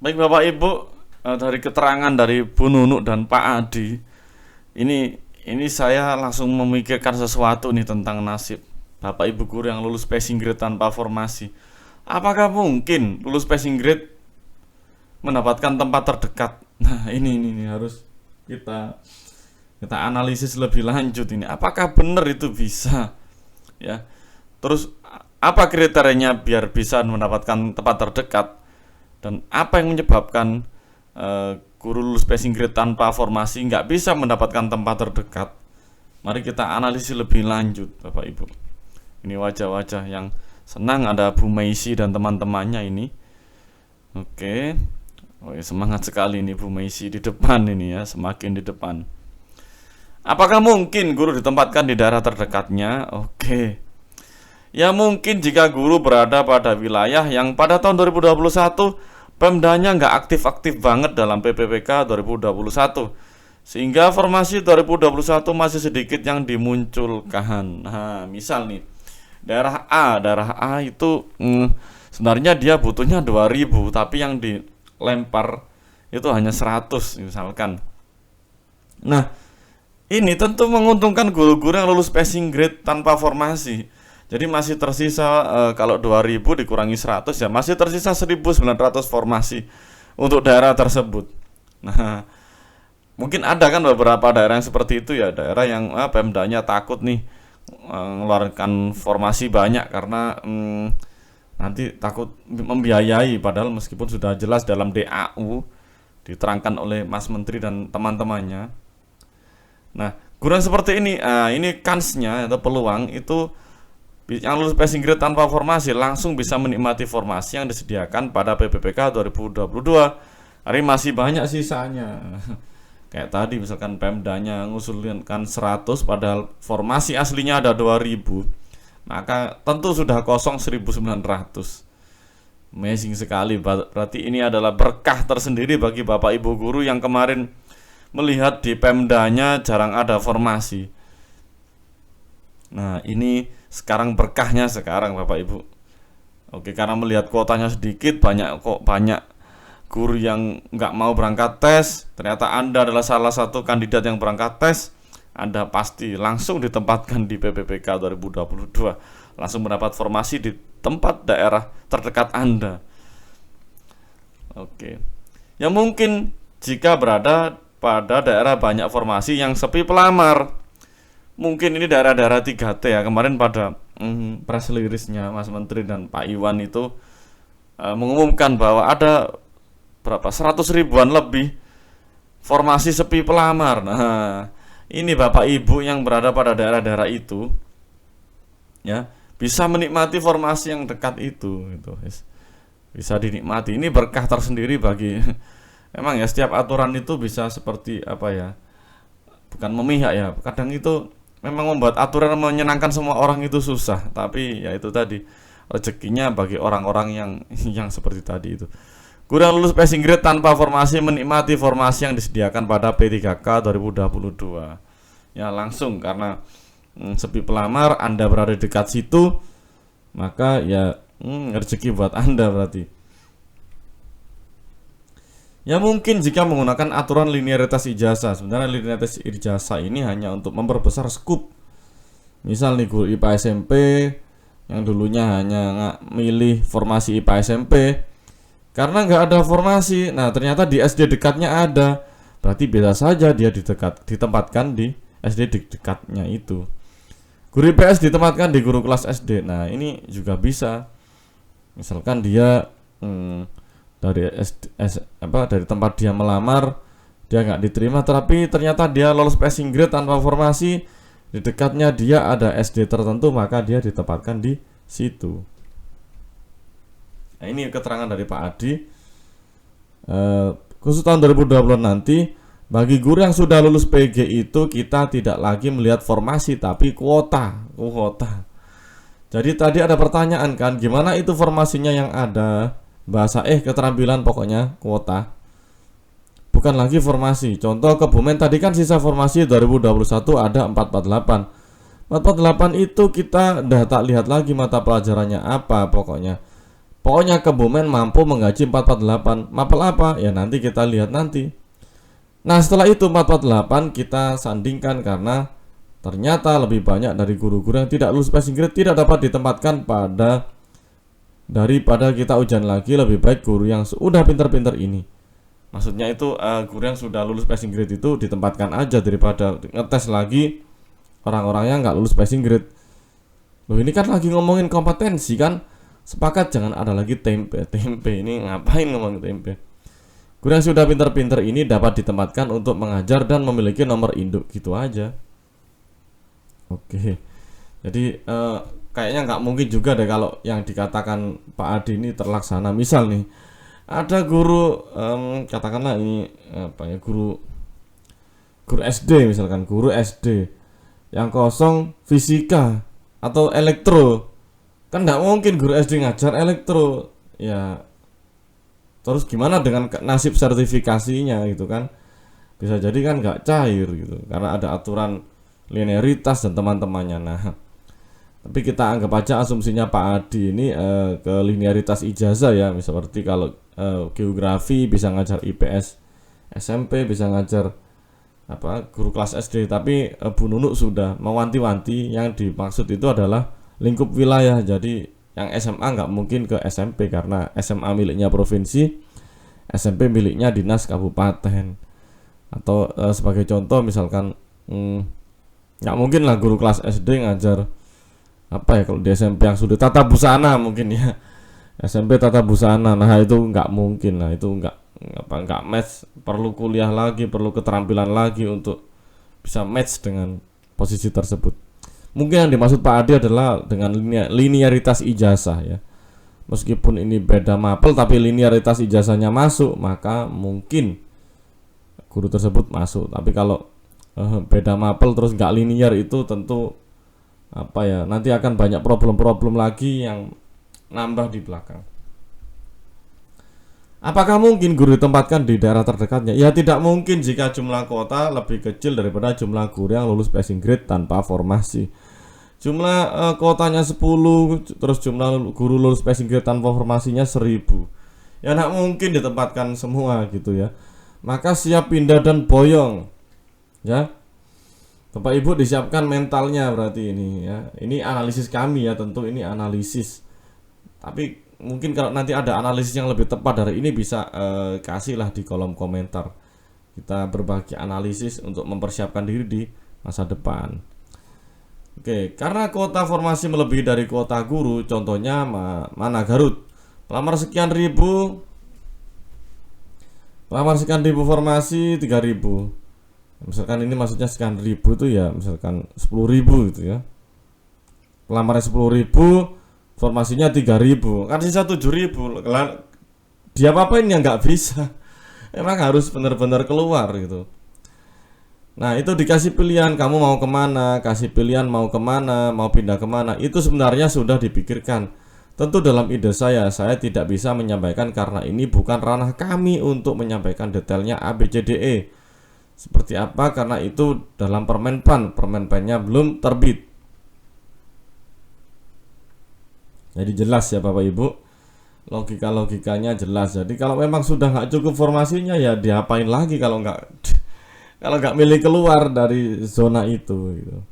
Baik Bapak Ibu, dari keterangan dari Bu Nunuk dan Pak Adi, ini saya langsung memikirkan sesuatu nih tentang nasib Bapak Ibu guru yang lulus passing grade tanpa formasi. Apakah mungkin lulus passing grade mendapatkan tempat terdekat? Nah, ini harus kita kita analisis lebih lanjut ini. Apakah benar itu bisa? Ya. Terus apa kriterianya biar bisa mendapatkan tempat terdekat? Dan apa yang menyebabkan guru lulus passing grade tanpa formasi nggak bisa mendapatkan tempat terdekat? Mari kita analisis lebih lanjut, Bapak Ibu. Ini wajah-wajah yang senang, ada Bu Meisi dan teman-temannya ini. Oke. Oh, semangat sekali ini Bu Meisi di depan ini ya, semakin di depan. Apakah mungkin guru ditempatkan di daerah terdekatnya? Oke. Ya mungkin jika guru berada pada wilayah yang pada tahun 2021 Pemdanya nggak aktif-aktif banget dalam PPPK 2021, sehingga formasi 2021 masih sedikit yang dimunculkan. Nah, misal nih daerah A itu sebenarnya dia butuhnya 2000, tapi yang dilempar itu hanya 100 misalkan. Nah, ini tentu menguntungkan guru-guru yang lulus passing grade tanpa formasi. Jadi masih tersisa kalau 2000 dikurangi 100 ya masih tersisa 1900 formasi untuk daerah tersebut. Nah, mungkin ada kan beberapa daerah yang seperti itu ya, daerah yang Pemdanya takut nih mengeluarkan formasi banyak karena nanti takut membiayai, padahal meskipun sudah jelas dalam DAU diterangkan oleh Mas Menteri dan teman-temannya. Nah, guru yang seperti ini kansnya atau peluang itu yang lulus passing grade tanpa formasi langsung bisa menikmati formasi yang disediakan pada PPPK 2022. Hari masih banyak sisanya. Kayak tadi misalkan Pemdanya ngusulkan 100 padahal formasi aslinya ada 2000. Maka tentu sudah kosong 1900. Amazing sekali. Berarti ini adalah berkah tersendiri bagi Bapak Ibu guru yang kemarin melihat di Pemdanya jarang ada formasi. Nah, ini sekarang berkahnya sekarang Bapak Ibu. Oke, karena melihat kuotanya sedikit, banyak guru yang nggak mau berangkat tes. Ternyata Anda adalah salah satu kandidat yang berangkat tes. Anda pasti langsung ditempatkan di PPPK 2022. Langsung mendapat formasi di tempat daerah terdekat Anda. Oke. Ya mungkin jika berada pada daerah banyak formasi yang sepi pelamar. Mungkin ini daerah-daerah 3T ya. Kemarin pada press release-nya Mas Menteri dan Pak Iwan itu mengumumkan bahwa ada berapa 100 ribuan lebih formasi sepi pelamar. Nah, ini Bapak Ibu yang berada pada daerah-daerah itu ya bisa menikmati formasi yang dekat itu gitu. Bisa dinikmati. Ini berkah tersendiri bagi memang ya setiap aturan itu bisa seperti apa ya? Bukan memihak ya. Kadang itu memang membuat aturan menyenangkan semua orang itu susah, tapi ya itu tadi rezekinya bagi orang-orang yang seperti tadi itu. Guru yang lulus passing grade tanpa formasi menikmati formasi yang disediakan pada P3K 2022. Ya langsung karena sepi pelamar, Anda berada di dekat situ, maka ya rezeki buat Anda berarti. Ya mungkin jika menggunakan aturan linearitas ijazah. Sebenarnya linearitas ijazah ini hanya untuk memperbesar skup. Misal nih guru IPA SMP yang dulunya hanya milih formasi IPA SMP, karena nggak ada formasi, nah ternyata di SD dekatnya ada, berarti biasa saja dia ditempatkan di SD dekatnya itu. Guru IPS ditempatkan di guru kelas SD. Nah ini juga bisa. Misalkan dia dari tempat dia melamar dia nggak diterima, tapi ternyata dia lolos passing grade tanpa formasi, di dekatnya dia ada SD tertentu, maka dia ditempatkan di situ. Nah, ini keterangan dari Pak Adi. Khusus tahun 2020 nanti bagi guru yang sudah lulus PG itu kita tidak lagi melihat formasi tapi kuota. Jadi tadi ada pertanyaan kan, gimana itu formasinya yang ada? Bahasa keterampilan pokoknya kuota, bukan lagi formasi. Contoh Kebumen tadi kan sisa formasi 2021 ada 448 itu kita udah tak lihat lagi mata pelajarannya apa, pokoknya Pokoknya Kebumen mampu menggaji 448. Mapel apa? Ya nanti kita lihat nanti. Nah setelah itu 448 kita sandingkan karena ternyata lebih banyak dari guru-guru yang tidak lulus passing grade tidak dapat ditempatkan pada daripada kita ujian lagi, lebih baik guru yang sudah pinter-pinter ini. Maksudnya itu guru yang sudah lulus passing grade itu ditempatkan aja daripada ngetes lagi orang-orang yang nggak lulus passing grade. Loh ini kan lagi ngomongin kompetensi kan. Sepakat jangan ada lagi tempe ini ngapain ngomong tempe. Guru yang sudah pinter-pinter ini dapat ditempatkan untuk mengajar dan memiliki nomor induk gitu aja. Oke. Jadi kayaknya nggak mungkin juga deh kalau yang dikatakan Pak Adi ini terlaksana. Misal nih ada guru katakanlah ini apa ya, guru SD misalkan, guru SD yang kosong fisika atau elektro. Kan nggak mungkin guru SD ngajar elektro ya. Terus gimana dengan nasib sertifikasinya gitu kan? Bisa jadi kan nggak cair gitu karena ada aturan linearitas dan teman-temannya. Nah, tapi kita anggap aja asumsinya Pak Adi ini ke linearitas ijazah ya. Seperti kalau geografi bisa ngajar IPS, SMP bisa ngajar apa guru kelas SD. Tapi Bu Nunuk sudah mewanti-wanti yang dimaksud itu adalah lingkup wilayah. Jadi yang SMA nggak mungkin ke SMP karena SMA miliknya provinsi, SMP miliknya dinas kabupaten. Atau sebagai contoh misalkan nggak mungkin lah guru kelas SD ngajar apa ya, kalau di SMP yang sudah tata busana mungkin ya, SMP tata busana. Nah itu nggak mungkin lah, itu nggak match, perlu kuliah lagi, perlu keterampilan lagi untuk bisa match dengan posisi tersebut. Mungkin yang dimaksud Pak Adi adalah dengan linearitas ijazah ya. Meskipun ini beda mapel tapi linearitas ijazahnya masuk, maka mungkin guru tersebut masuk. Tapi kalau beda mapel terus nggak linear itu tentu apa ya, nanti akan banyak problem-problem lagi yang nambah di belakang. Apakah mungkin guru ditempatkan di daerah terdekatnya? Ya tidak mungkin jika jumlah kuota lebih kecil daripada jumlah guru yang lulus passing grade tanpa formasi. Jumlah kuotanya 10, terus jumlah guru lulus passing grade tanpa formasinya 1000. Ya tidak mungkin ditempatkan semua gitu ya. Maka siap pindah dan boyong. Ya. Bapak Ibu disiapkan mentalnya berarti ini ya. Ini analisis kami ya, tentu ini analisis. Tapi mungkin kalau nanti ada analisis yang lebih tepat dari ini bisa kasihlah di kolom komentar. Kita berbagi analisis untuk mempersiapkan diri di masa depan. Oke, karena kuota formasi melebihi dari kuota guru, contohnya mana Garut, pelamar sekian ribu formasi 3000. Misalkan ini maksudnya sekian ribu itu ya, misalkan 10.000 gitu ya. Pelamarnya 10.000, formasinya 3.000, kan sisa 7.000. Dia apa-apain yang nggak bisa. Emang harus benar-benar keluar gitu. Nah itu dikasih pilihan, kamu mau kemana, kasih pilihan mau kemana, mau pindah kemana. Itu sebenarnya sudah dipikirkan. Tentu dalam ide saya tidak bisa menyampaikan karena ini bukan ranah kami untuk menyampaikan detailnya ABCDE seperti apa, karena itu dalam Permenpan-nya belum terbit. Jadi jelas ya Bapak Ibu, logikanya jelas. Jadi kalau memang sudah nggak cukup formasinya ya diapain lagi kalau nggak milih keluar dari zona itu gitu.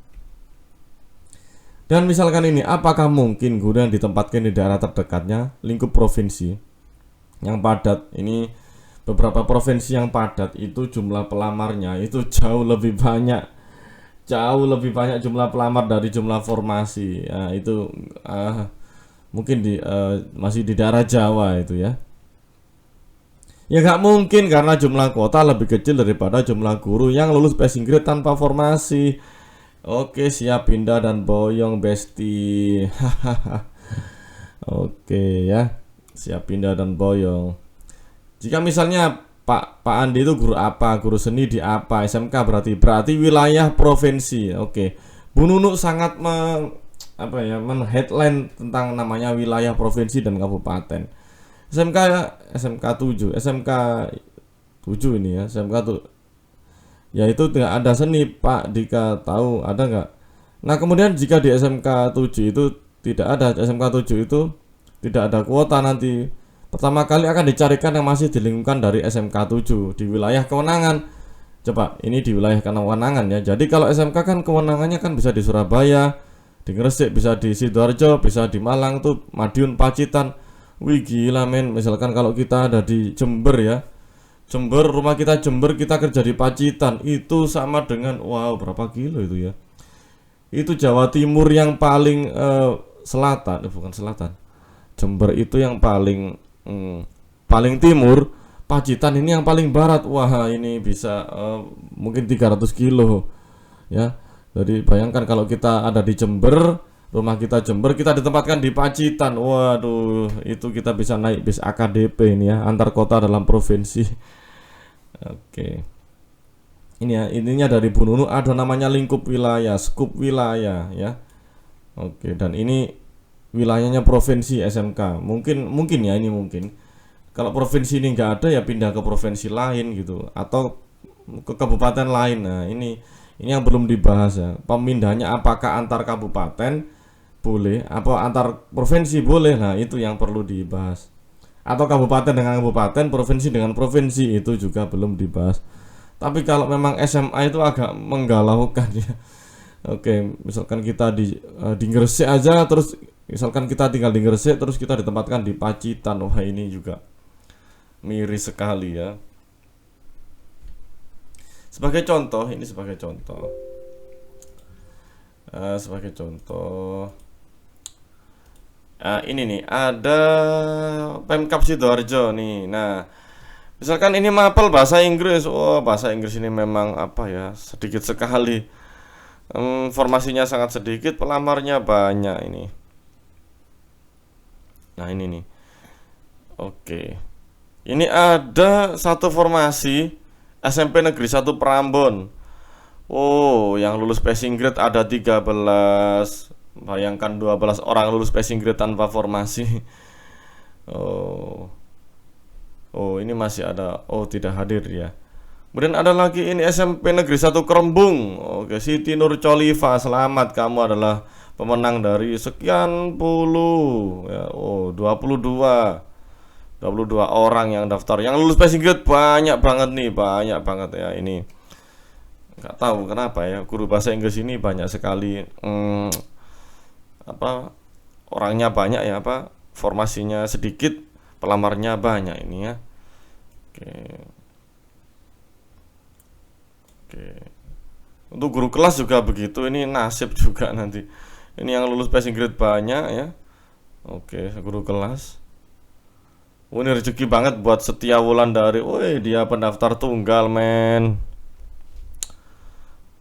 Dan misalkan ini, apakah mungkin guru yang ditempatkan di daerah terdekatnya lingkup provinsi yang padat? Ini beberapa provinsi yang padat itu jumlah pelamarnya itu jauh lebih banyak jumlah pelamar dari jumlah formasi. Nah, itu mungkin masih di daerah Jawa itu ya. Ya nggak mungkin karena jumlah kuota lebih kecil daripada jumlah guru yang lulus passing grade tanpa formasi. Oke, siap pindah dan boyong besti. Oke ya, siap pindah dan boyong. Jika misalnya Pak Andi itu guru apa, guru seni di apa, SMK berarti wilayah provinsi. Oke, Bu Nunuk sangat men-headline tentang namanya wilayah provinsi dan kabupaten. SMK 7 ini ya, SMK tuh ya itu tidak ada seni Pak Dika, tahu ada nggak? Nah kemudian jika di SMK 7 itu tidak ada, SMK 7 itu tidak ada kuota nanti. Pertama kali akan dicarikan yang masih di lingkungan dari SMK 7 di wilayah kewenangan. Coba, ini di wilayah kewenangan ya. Jadi kalau SMK kan kewenangannya kan bisa di Surabaya, di Gresik, bisa di Sidoarjo, bisa di Malang tuh, Madiun, Pacitan. Wih gila men, misalkan kalau kita ada di Jember ya, Jember, rumah kita Jember, kita kerja di Pacitan, itu sama dengan wow berapa kilo itu ya. Itu Jawa Timur yang paling selatan, bukan selatan. Jember itu yang paling timur, Pacitan ini yang paling barat. Wah, ini bisa mungkin 300 kilo ya. Jadi bayangkan kalau kita ada di Jember, rumah kita Jember, kita ditempatkan di Pacitan. Waduh, itu kita bisa naik bis AKDP ini ya, antar kota dalam provinsi. Oke. Ini ya, intinya dari Bu Nunu ada namanya lingkup wilayah, skup wilayah ya. Oke, dan ini wilayahnya provinsi SMK. Mungkin ya, ini mungkin. Kalau provinsi ini nggak ada ya pindah ke provinsi lain gitu atau ke kabupaten lain. Nah, ini yang belum dibahas ya. Pemindahannya apakah antar kabupaten boleh, apa antar provinsi boleh. Nah, itu yang perlu dibahas. Atau kabupaten dengan kabupaten, provinsi dengan provinsi, itu juga belum dibahas. Tapi kalau memang SMA itu agak menggalaukan ya. Oke, misalkan kita di Gresik aja, terus misalkan kita tinggal di Gresik terus kita ditempatkan di Pacitan. Wah, ini juga miris sekali ya. Sebagai contoh, ini sebagai contoh. Ini nih ada Pemkab Sidoarjo nih. Nah, misalkan ini mapel bahasa Inggris. Oh, bahasa Inggris ini memang apa ya, sedikit sekali. Formasinya sangat sedikit, pelamarnya banyak ini. Nah, ini nih. Oke. Ini ada satu formasi SMP Negeri 1 Prambon. Oh, yang lulus passing grade ada 13. Bayangkan 12 orang lulus passing grade tanpa formasi. Oh, ini masih ada. Oh, tidak hadir ya. Kemudian ada lagi ini SMP Negeri 1 Kerembung. Oke, Siti Nur Cholifa, selamat, kamu adalah pemenang dari sekian puluh ya. Oh, 22 orang yang daftar. Yang lulus passing grade banyak banget nih, banyak banget ya ini. Nggak tahu kenapa ya, guru bahasa Inggris ini banyak sekali orangnya banyak ya, formasinya sedikit, pelamarnya banyak ini ya. Oke. Untuk guru kelas juga begitu, ini nasib juga nanti. Ini yang lulus passing grade banyak ya. Oke, guru kelas. Ini rezeki banget buat Setia Wulandari. Woi, dia pendaftar tunggal, men.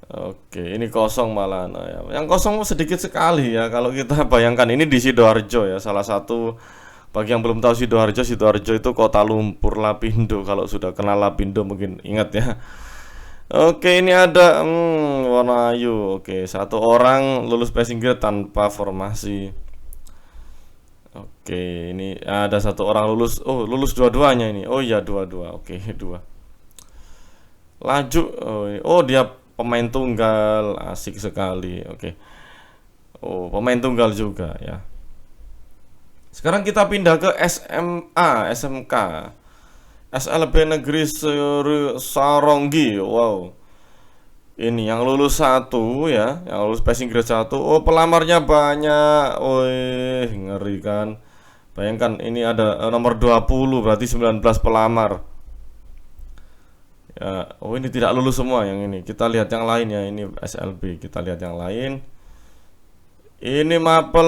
Oke, ini kosong malah. Nah, ya. Yang kosong sedikit sekali ya. Kalau kita bayangkan ini di Sidoarjo ya, salah satu. Bagi yang belum tahu Sidoarjo itu kota lumpur Lapindo. Kalau sudah kenal Lapindo mungkin ingat ya. Oke, ini ada Wonoayu. Oke, satu orang lulus passing grade tanpa formasi. Oke, ini ada satu orang lulus. Oh, lulus dua-duanya ini. Oh iya, dua-dua. Oke, dua. Laju. Oh, dia pemain tunggal. Asik sekali. Oke. Oh, pemain tunggal juga ya. Sekarang kita pindah ke SMA, SMK. SLB Negeri Saronggi. Wow. Ini yang lulus 1 ya, yang lulus passing grade 1. Oh, pelamarnya banyak. Wih, ngeri kan. Bayangkan ini ada nomor 20, berarti 19 pelamar. Ya, oh ini tidak lulus semua yang ini. Kita lihat yang lain ya, ini SLB. Kita lihat yang lain. Ini mapel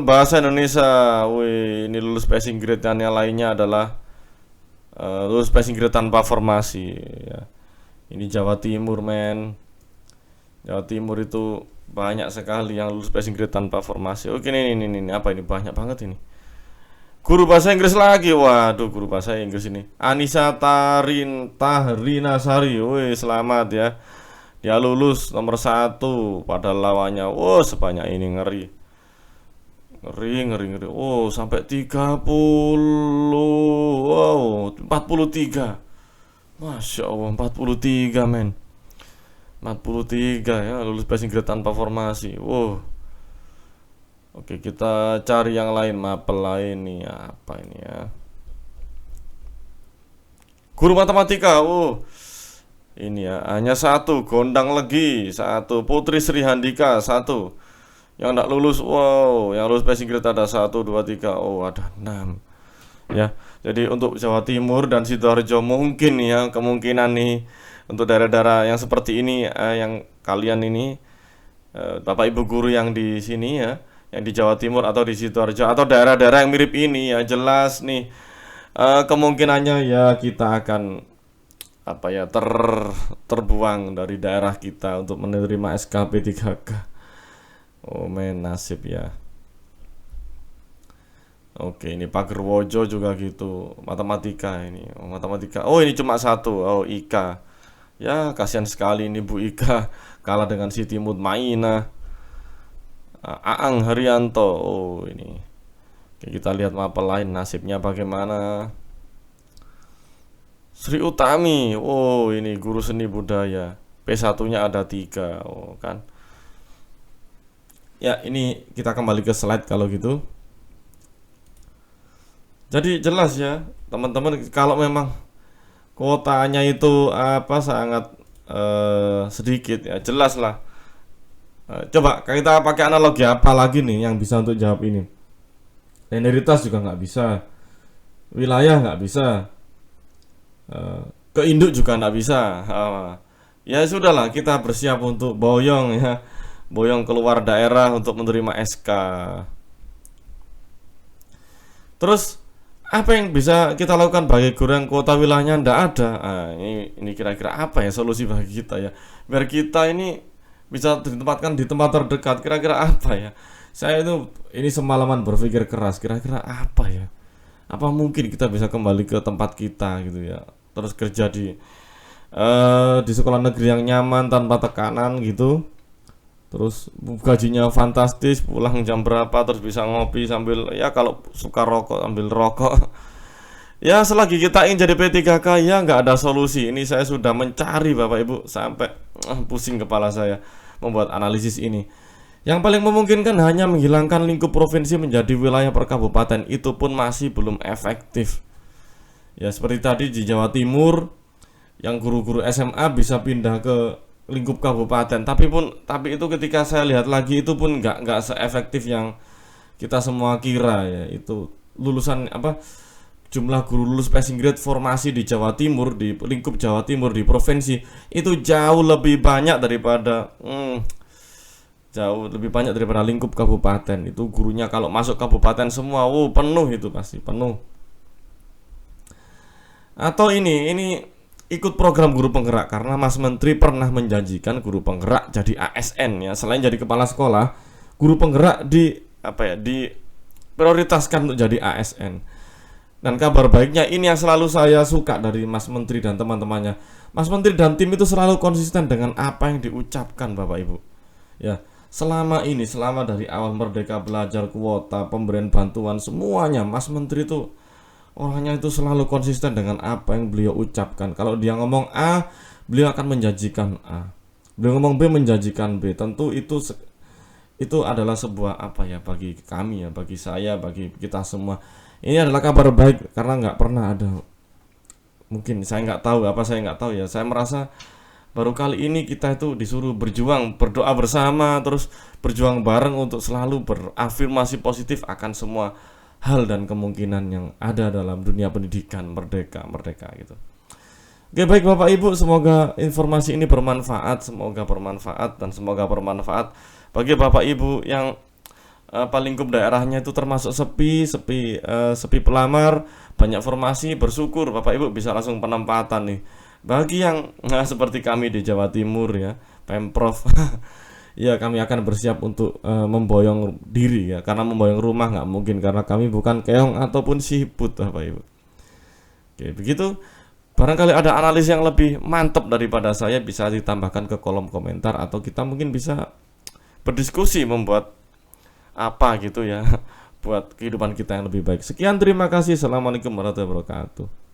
bahasa Indonesia. Wih, ini lulus passing grade, dan yang lainnya adalah lulus passing grade tanpa formasi ya. Ini Jawa Timur, men. Jawa Timur itu banyak sekali yang lulus passing grade tanpa formasi. Oke, ini apa ini, banyak banget ini. Guru bahasa Inggris lagi. Waduh, guru bahasa Inggris ini. Anissa Tahrinasari. Wih, selamat ya. Dia lulus nomor 1 pada lawannya. Wow, sebanyak ini, ngeri. Ngeri. Oh, sampai 30. Wow, 43. Masya Allah, 43 men. 43 ya, lulus passing grade tanpa formasi. Wow. Oke, kita cari yang lain, mapel lain nih, apa ini ya? Guru matematika, ini ya, hanya satu, Gondang Legi, satu, Putri Sri Handika, satu. Yang tidak lulus, yang lulus passing grade ada 1, 2, 3, ada 6. Ya, jadi untuk Jawa Timur dan Sidoarjo mungkin ya, kemungkinan nih untuk daerah-daerah yang seperti ini, yang kalian ini, Bapak Ibu guru yang di sini ya, yang di Jawa Timur atau di Sidoarjo atau daerah-daerah yang mirip ini ya, jelas nih kemungkinannya ya kita akan terbuang dari daerah kita untuk menerima SKP 3K. Nasib ya. Oke, ini Pagerwojo juga gitu, matematika ini. Matematika. Ini cuma satu. Ika. Ya, kasihan sekali ini Bu Ika kalah dengan Siti Mutmainah. Aang Haryanto. Ini. Oke, kita lihat mapel lain nasibnya bagaimana. Sri Utami. Ini guru seni budaya. P1-nya ada 3. Kan. Ya, ini kita kembali ke slide kalau gitu. Jadi jelas ya, teman-teman, kalau memang kuotanya itu sangat sedikit ya, jelas lah. Coba kita pakai analogi apa lagi nih yang bisa untuk jawab ini? Senioritas juga nggak bisa, wilayah nggak bisa, keinduk juga nggak bisa. Ya sudahlah, kita bersiap untuk boyong ya, boyong keluar daerah untuk menerima SK. Terus apa yang bisa kita lakukan bagi guru yang kuota wilayahnya ndak ada? Ini kira-kira apa ya solusi bagi kita ya, biar kita ini bisa ditempatkan di tempat terdekat. Kira-kira apa ya? Saya itu ini semalaman berpikir keras. Kira-kira apa ya? Apa mungkin kita bisa kembali ke tempat kita gitu ya? Terus kerja di sekolah negeri yang nyaman tanpa tekanan gitu. Terus gajinya fantastis, pulang jam berapa, terus bisa ngopi sambil, ya kalau suka rokok ambil rokok. Ya selagi kita ingin jadi P3K ya nggak ada solusi. Ini saya sudah mencari Bapak Ibu sampai pusing kepala saya membuat analisis ini. Yang paling memungkinkan hanya menghilangkan lingkup provinsi menjadi wilayah per kabupaten. Itu pun masih belum efektif. Ya seperti tadi di Jawa Timur, yang guru-guru SMA bisa pindah ke lingkup kabupaten, tapi itu ketika saya lihat lagi itu pun nggak seefektif yang kita semua kira ya. Itu lulusan jumlah guru lulus passing grade formasi di Jawa Timur, di lingkup Jawa Timur, di provinsi itu jauh lebih banyak daripada lingkup kabupaten. Itu gurunya kalau masuk kabupaten semua penuh, itu pasti penuh. Atau ini ikut program guru penggerak, karena Mas Menteri pernah menjanjikan guru penggerak jadi ASN ya. Selain jadi kepala sekolah, guru penggerak diprioritaskan untuk jadi ASN. Dan kabar baiknya ini yang selalu saya suka dari Mas Menteri dan teman-temannya. Mas Menteri dan tim itu selalu konsisten dengan apa yang diucapkan Bapak Ibu. Ya, selama dari awal Merdeka Belajar, kuota, pemberian bantuan, semuanya Mas Menteri itu orangnya itu selalu konsisten dengan apa yang beliau ucapkan. Kalau dia ngomong A, beliau akan menjanjikan A. Beliau ngomong B, menjanjikan B. Tentu itu adalah sebuah bagi kami ya, bagi saya, bagi kita semua. Ini adalah kabar baik karena nggak pernah ada. Mungkin saya nggak tahu ya. Saya merasa baru kali ini kita itu disuruh berjuang, berdoa bersama, terus berjuang bareng untuk selalu berafirmasi positif akan semua hal dan kemungkinan yang ada dalam dunia pendidikan merdeka gitu. Oke, baik Bapak Ibu, semoga informasi ini bermanfaat, dan semoga bermanfaat bagi Bapak Ibu yang lingkup daerahnya itu termasuk sepi pelamar, banyak formasi. Bersyukur Bapak Ibu bisa langsung penempatan nih. Bagi yang seperti kami di Jawa Timur ya, Pemprov ya, kami akan bersiap untuk memboyong diri ya, karena memboyong rumah nggak mungkin, karena kami bukan keong ataupun siput Bapak Ibu. Oke, begitu. Barangkali ada analis yang lebih mantap daripada saya, bisa ditambahkan ke kolom komentar, atau kita mungkin bisa berdiskusi membuat apa gitu ya buat kehidupan kita yang lebih baik. Sekian, terima kasih. Assalamualaikum warahmatullahi wabarakatuh.